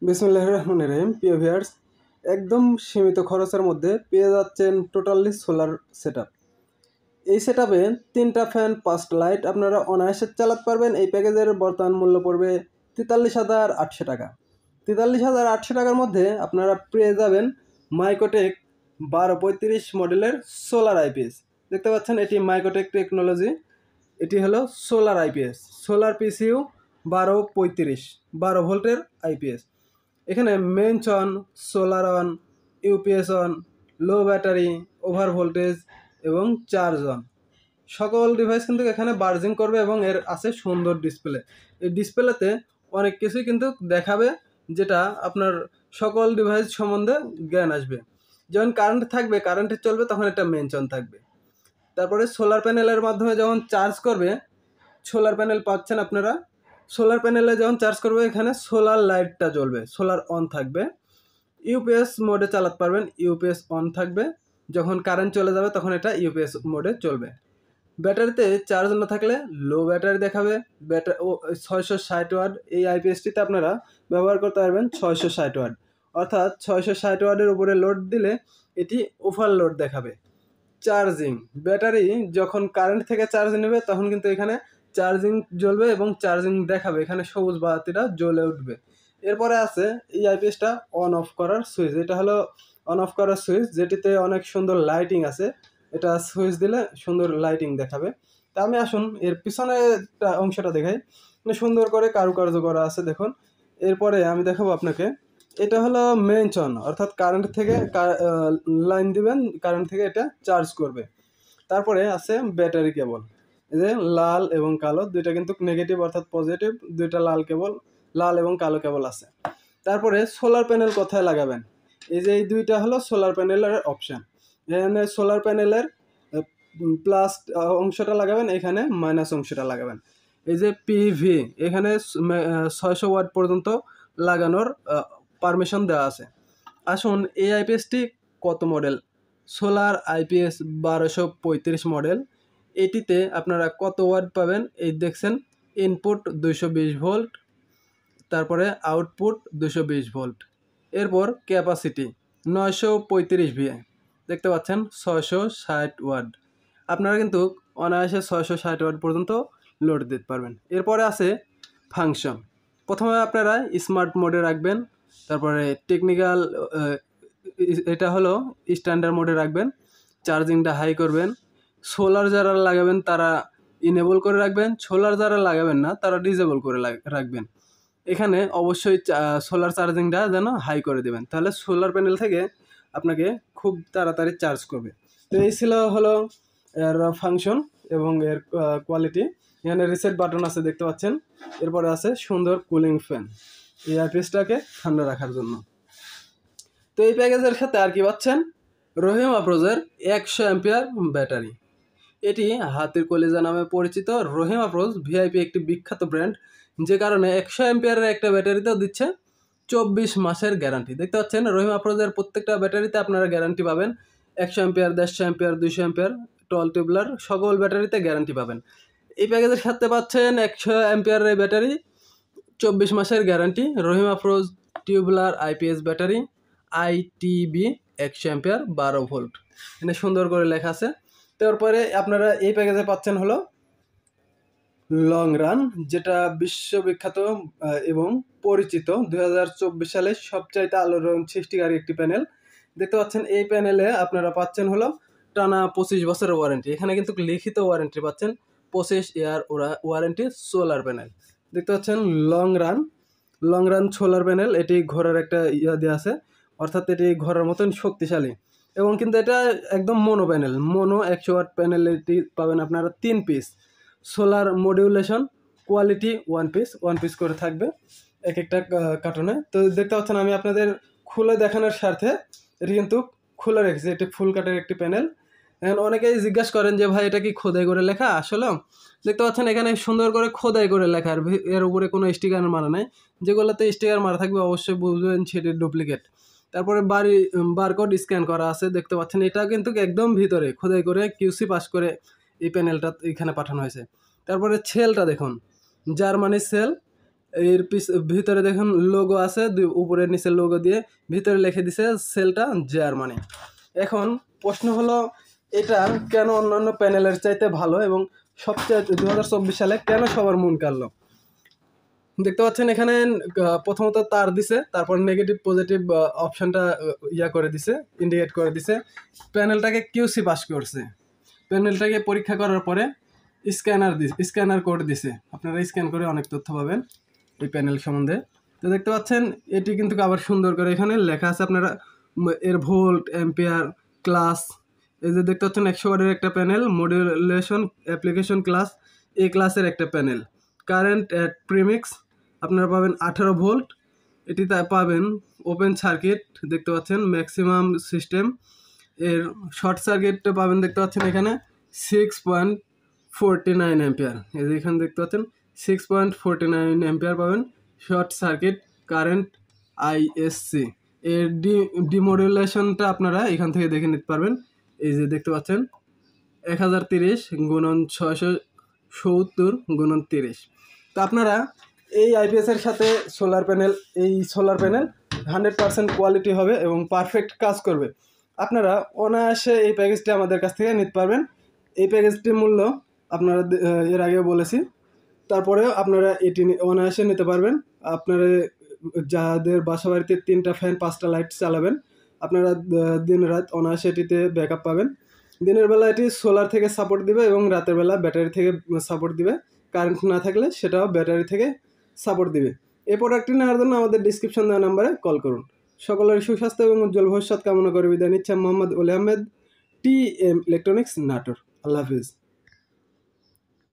বিসমিল্লাহির রহমানির রহিম। প্রিয় ভিউয়ার্স, একদম সীমিত খরচের মধ্যে পেয়ে যাচ্ছেন টোটালি সোলার সেটআপ। এই সেটআপে 3টা ফ্যান 5টা লাইট আপনারা অনায়াসে চালাতে পারবেন। এই প্যাকেজের বর্তমান মূল্য পড়বে ৪৩,৮০০ টাকা। ৪৩,৮০০ টাকার মধ্যে আপনারা পেয়ে যাবেন মাইক্রোটেক ১২৩৫ মডেলের সোলার আইপিএস। দেখতে পাচ্ছেন এটি মাইক্রোটেক টেকনোলজি। এটি হলো সোলার আইপিএস, সোলার পিসিইউ ১২৩৫ ১২ ভোল্টের আইপিএস। এখানে means on, solar on, UPS on, low battery, over voltage এবং চার্জ অন, সকল ডিভাইস কিন্তু এখানে বার্জিং করবে এবং এর আছে সুন্দর ডিসপ্লে। এই ডিসপ্লেতে অনেক কিছুই কিন্তু দেখাবে, যেটা আপনার সকল ডিভাইস সম্বন্ধে জ্ঞান আসবে। যখন কারেন্ট থাকবে, কারেন্টে চলবে, তখন এটা মেইনস অন থাকবে। তারপরে সোলার প্যানেলের মাধ্যমে যখন চার্জ করবে, সোলার প্যানেল পাচ্ছেন আপনারা। সোলার প্যানেলে যখন চার্জ করবে, এখানে সোলার লাইটটা জ্বলবে, সোলার অন থাকবে। ইউপিএস মোডে চালাতে পারবেন, ইউপিএস অন থাকবে। যখন কারেন্ট চলে যাবে তখন এটা ইউপিএস মোডে চলবে। ব্যাটারিতে চার্জ না থাকলে লো ব্যাটারি দেখাবে। 660 ওয়াট এই আইপিএসটিতে আপনারা ব্যবহার করতে পারবেন 660 ওয়াট, অর্থাৎ 660 ওয়াটের উপরে লোড দিলে এটি ওভারলোড দেখাবে। চার্জিং, ব্যাটারি যখন কারেন্ট থেকে চার্জ নেবে তখন কিন্তু এখানে চার্জিং জ্বলবে এবং চার্জিং দেখাবে, এখানে সবুজ বাতিটা জ্বলে উঠবে। এরপরে আছে এই আইপিএসটা অন অফ করার সুইচ। এটা হলো অন অফ করার সুইচ, যেটিতে অনেক সুন্দর লাইটিং আছে। এটা সুইচ দিলে সুন্দর লাইটিং দেখাবে। তা আমি আসুন এর পিছনের অংশটা দেখাই। সুন্দর করে কারুকার্য করা আছে দেখুন। এরপরে আমি দেখাবো আপনাকে, এটা হলো মেইনস অন, অর্থাৎ কারেন্ট থেকে লাইন দিবেন, কারেন্ট থেকে এটা চার্জ করবে। তারপরে আছে ব্যাটারি কেবল। এই যে লাল এবং কালো দুইটা কিন্তু নেগেটিভ অর্থাৎ পজিটিভ, দুইটা লাল এবং কালো কেবল আছে। তারপরে সোলার প্যানেল কোথায় লাগাবেন, এই যে এই দুইটা হলো সোলার প্যানেলের অপশান। এখানে সোলার প্যানেলের প্লাস অংশটা লাগাবেন, এখানে মাইনাস অংশটা লাগাবেন। এই যে পিভি, এখানে 600 ওয়াট পর্যন্ত লাগানোর পারমিশন দেওয়া আছে। আসুন এই আইপিএসটি কত মডেল, সোলার আইপিএস 1235 মডেল। এটিতে আপনারা কত ওয়াট পাবেন, এই দেখছেন ইনপুট 220 ভোল্ট, তারপরে আউটপুট 220 ভোল্ট। এরপর ক্যাপাসিটি 935 ভিএ, দেখতে পাচ্ছেন 660 ওয়াট। আপনারা কিন্তু অনায়াসে 660 ওয়াট পর্যন্ত লোড দিতে পারবেন। এরপরে আছে ফাংশন। প্রথমে আপনারা স্মার্ট মোডে রাখবেন, তারপরে টেকনিক্যাল, এটা হলো স্ট্যান্ডার্ড মোডে রাখবেন। চার্জিংটা হাই করবেন। সোলার যারা লাগাবেন তারা ইনেবল করে রাখবেন, সোলার যারা লাগাবেন না তারা ডিসেবল করে রাখবেন। এখানে অবশ্যই সোলার চার্জিংটা যেন হাই করে দেবেন, তাহলে সোলার প্যানেল থেকে আপনাকে খুব তাড়াতাড়ি চার্জ করবে। তো এই ছিল হলো এর ফাংশন এবং এর কোয়ালিটি। এখানে রিসেট বাটন আছে দেখতে পাচ্ছেন। এরপরে আছে সুন্দর কুলিং ফ্যান, এই আইপিএসটাকে ঠান্ডা রাখার জন্য। তো এই প্যাকেজের সাথে আর কি পাচ্ছেন, রহিম আফরোজের 100 অ্যাম্পিয়ার ব্যাটারি। এটি হাতের কলিজা নামে পরিচিত। রহিম আফরোজ ভিআইপি একটি বিখ্যাত ব্র্যান্ড, যে কারণে 100 অ্যাম্পিয়ারের একটা ব্যাটারিতেও দিচ্ছে 24 মাসের গ্যারান্টি। দেখতে পাচ্ছেন রহিম আফরোজের প্রত্যেকটা ব্যাটারিতে আপনারা গ্যারান্টি পাবেন। 100 অ্যাম্পিয়ার, 150 অ্যাম্পিয়ার, 200 অ্যাম্পিয়ার, টল টিউবলার সকল ব্যাটারিতে গ্যারান্টি পাবেন। এই প্যাকেজের সাথে পাচ্ছেন 100 অ্যাম্পিয়ারের ব্যাটারি, 24 মাসের guarantee, Rahim Afroz tubular IPS battery, ITB 100 ampere 12 volt, এখানে সুন্দর করে লেখা আছে। তারপরে আপনারা এই প্যাকেজে পাচ্ছেন হলো লং রান, যেটা বিশ্ববিখ্যাত এবং পরিচিত। 2024 সালে সবচাইতে আলোড়ন সৃষ্টিকারী একটি প্যানেল। দেখতে পাচ্ছেন এই প্যানেলে আপনারা পাচ্ছেন হলো টানা 25 বছরের ওয়ারেন্টি। এখানে কিন্তু লিখিত ওয়ারেন্টি পাচ্ছেন, 25 ইয়ার ওয়ারেন্টি সোলার প্যানেল। দেখতে পাচ্ছেন লং রান সোলার প্যানেল। এটি ঘোড়ার একটা দেওয়া আছে, অর্থাৎ এটি ঘোড়ার মতন শক্তিশালী। এবং কিন্তু এটা একদম mono panel, mono 100 watt panel. এটি পাবেন আপনারা 3 piece solar modulation, quality one piece করে থাকবে এক একটা কার্টুনে। তো দেখতে পাচ্ছেন আমি আপনাদের খুলে দেখানোর স্বার্থে এটি কিন্তু খুলে রেখেছি। এটি ফুল কাটের একটি প্যানেল। এখন অনেকেই জিজ্ঞাসা করেন যে ভাই এটা কি খোদাই করে লেখা? আসলে দেখতে পাচ্ছেন এখানে সুন্দর করে খোদাই করে লেখা, আর এর উপরে কোনো স্টিকার মারা নাই। যেগুলোতে স্টিকার মারা থাকবে অবশ্যই বুঝবেন সেটি ডুপ্লিকেট। তারপরে বারকোড স্ক্যান করা আছে, দেখতে পাচ্ছেন এটা কিন্তু একদম ভিতরে খোদাই করে কিউসি পাস করে এই প্যানেলটা এখানে পাঠানো হয়েছে। তারপরে সেলটা দেখুন, জার্মানি সেল, এর ভিতরে দেখুন লোগো আছে, উপরে নিচে লোগো দিয়ে ভিতরে লিখে দিছে সেলটা জার্মানি। এখন প্রশ্ন হলো এটা কেন অন্যান্য প্যানেলের চাইতে ভালো এবং সবচেয়ে 2024 সালে কেন সবার মন কাড়লো। দেখতে পাচ্ছেন এখানে প্রথমত তার দিছে, তারপর নেগেটিভ পজিটিভ অপশনটা করে দিছে, ইন্ডিকেট করে দিছে। প্যানেলটাকে কিউসি পাস করছে, প্যানেলটাকে পরীক্ষা করার পরে স্ক্যানার কোড দিছে, আপনারা স্ক্যান করে অনেক তথ্য পাবেন এই প্যানেল সম্বন্ধে। তো দেখতে পাচ্ছেন এটি কিন্তু আবার সুন্দর করে এখানে লেখা আছে, আপনারা এর ভোল্ট, অ্যাম্পিয়ার, ক্লাস, এই যে দেখতে পাচ্ছেন 100 ওয়াটের একটা প্যানেল, মডুলেশন অ্যাপ্লিকেশন ক্লাস, এই ক্লাসের একটা প্যানেল, কারেন্ট অ্যাট প্রিমিক্স আপনারা পাবেন 18 ভোল্ট, এটি পাবেন ওপেন সার্কিট, দেখতে পাচ্ছেন ম্যাক্সিমাম সিস্টেম, এর শর্ট সার্কিটটা পাবেন দেখতে পাচ্ছেন এখানে 6.49 অ্যাম্পিয়ার, এই যে এখানে দেখতে পাচ্ছেন 6.49 অ্যাম্পিয়ার পাবেন শর্ট সার্কিট কারেন্ট আইএসসি। এর ডিমডুলেশনটা আপনারা এখান থেকে দেখে নিতে পারবেন, এই যে দেখতে পাচ্ছেন 1030 × 670 × 30। তো আপনারা এই আইপিএসের সাথে সোলার প্যানেল 100% কোয়ালিটি হবে এবং পারফেক্ট কাজ করবে। আপনারা অনায়াসে এই প্যাকেজটি আমাদের কাছ থেকে নিতে পারবেন। এই প্যাকেজটির মূল্য আপনারা এর আগে বলেছি, তারপরেও আপনারা এটি অনায়াসে নিতে পারবেন। আপনারা যাদের বাসা বাড়িতে 3টা ফ্যান 5টা লাইট চালাবেন, আপনারা দিন রাত অনায়াসে এটিতে ব্যাকআপ পাবেন। দিনের বেলা এটি সোলার থেকে সাপোর্ট দিবে এবং রাতের বেলা ব্যাটারি থেকে সাপোর্ট দিবে, কারেন্ট না থাকলে সেটাও ব্যাটারি থেকে সাপোর্ট দিবে। এই প্রোডাক্টটি নেওয়ার জন্য আমাদের ডিসক্রিপশন দেওয়া নাম্বারে কল করুন। সকলের সুস্বাস্থ্য এবং উজ্জ্বল ভবিষ্যৎ কামনা করে বিদায় নিচ্ছে মোহাম্মদ ওলি আহমেদ, TM ইলেকট্রনিক্স, নাটোর। আল্লাহ হাফিজ।